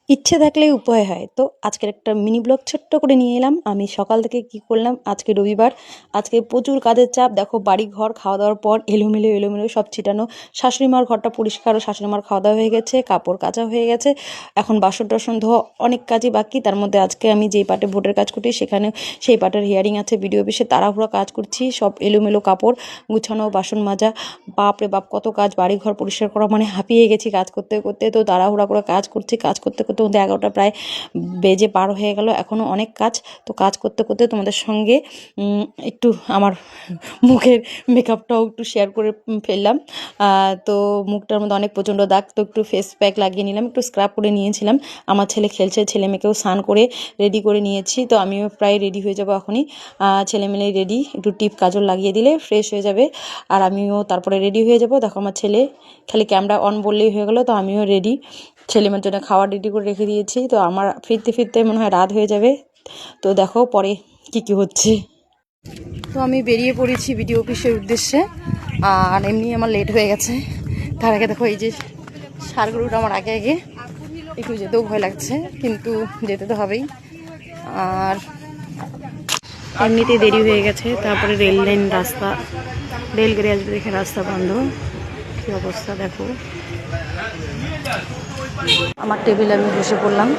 ইচ্ছে থাকলেই উপায় হয়। তো আজকের একটা মিনি ব্লগ ছোট্ট করে নিয়ে এলাম। আমি সকাল থেকে কি করলাম, আজকে রবিবার, আজকে প্রচুর কাজের চাপ। দেখো বাড়ি ঘর খাওয়া দাওয়ার পর এলোমেলো এলোমেলো সব ছিটানো। শাশুড়ি মার ঘরটা পরিষ্কার ও শাশুড়ি মার খাওয়া দাওয়া হয়ে গেছে, কাপড় কাচা হয়ে গেছে, এখন বাসন টাসন ধোয়া, অনেক কাজই বাকি। তার মধ্যে আজকে আমি যেই পার্টে ভোটের কাজ করছি সেখানে সেই পার্টের হিয়ারিং আছে, ভিডিও অফিসে তাড়াহুড়ো কাজ করছি, সব এলোমেলো কাপড় গুছানো, বাসন মাজা, বাপরে বাপ কত কাজ, বাড়ি ঘর পরিষ্কার করা, মানে হাঁপিয়ে গেছি কাজ করতে করতে। তো তাড়াহুড়া করে কাজ করছি, কাজ করতে করতে মধ্যে 11টা প্রায় বেজে পার হয়ে গেল, এখনও অনেক কাজ। তো কাজ করতে করতে তোমাদের সঙ্গে একটু আমার মুখের মেকআপটাও একটু শেয়ার করে ফেললাম। তো মুখটার মধ্যে অনেক প্রচণ্ড দাগ, তো একটু ফেস প্যাক লাগিয়ে নিলাম, একটু স্ক্রাব করে নিয়েছিলাম। আমার ছেলে খেলছে, ছেলে মেয়েকেও স্নান করে রেডি করে নিয়েছি। তো আমিও প্রায় রেডি হয়ে যাবো এখনই, ছেলে মেয়ে রেডি, একটু টিপ কাজল লাগিয়ে দিলে ফ্রেশ হয়ে যাবে আর আমিও তারপরে রেডি হয়ে যাব। দেখো আমার ছেলে খালি ক্যামেরা অন বললেই হয়ে গেলো। তো আমিও রেডি, ছেলে মেয়ের জন্য খাবার রেডি করে রেখে দিয়েছি। তো আমার ফিরতে ফিরতে মনে হয় রাত হয়ে যাবে। তো দেখো পরে কি হচ্ছে। তো আমি বেরিয়ে পড়েছি ভিডিও অফিসের উদ্দেশ্যে, আর এমনি আমার লেট হয়ে গেছে। তার আগে দেখো এই যে সারগুলোটা আমার আগে আগে, একটু যেতেও ভয় লাগছে কিন্তু যেতে তো হবেই। আর এমনিতে দেরি হয়ে গেছে, তারপরে রেল লাইন রাস্তা, রেল গাড়ি আসবে দেখে রাস্তা বন্ধ, কী অবস্থা দেখো। আমার টেবিলে আমি বসে পড়লাম,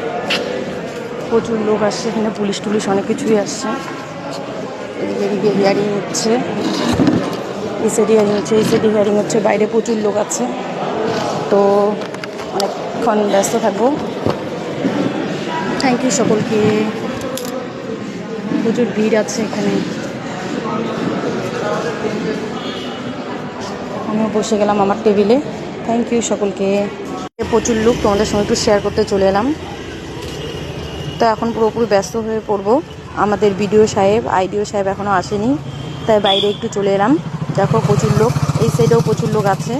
প্রচুর লোক আসছে এখানে, পুলিশ টুলিশ অনেক কিছুই আসছে। এদিকে এদিকে হিয়ারিং হচ্ছে, এই সাইডে হিয়ারিং হচ্ছে, এই সাইডে হিয়ারিং হচ্ছে, বাইরে প্রচুর লোক আছে। তো অনেকক্ষণ ব্যস্ত থাকবো। থ্যাংক ইউ সকলকে, প্রচুর ভিড় আছে এখানে। আমিও বসে গেলাম আমার টেবিলে, থ্যাংক ইউ সকলকে। প্রচুর লোক, তোমাদের সঙ্গে একটু শেয়ার করতে চলে এলাম। তো এখন পুরোপুরি ব্যস্ত হয়ে পড়বো। আমাদের বিডিও সাহেব, আইডিও সাহেব এখনও আসেনি, তাই বাইরে একটু চলে এলাম। দেখো প্রচুর লোক, এই সাইডেও প্রচুর লোক আছে।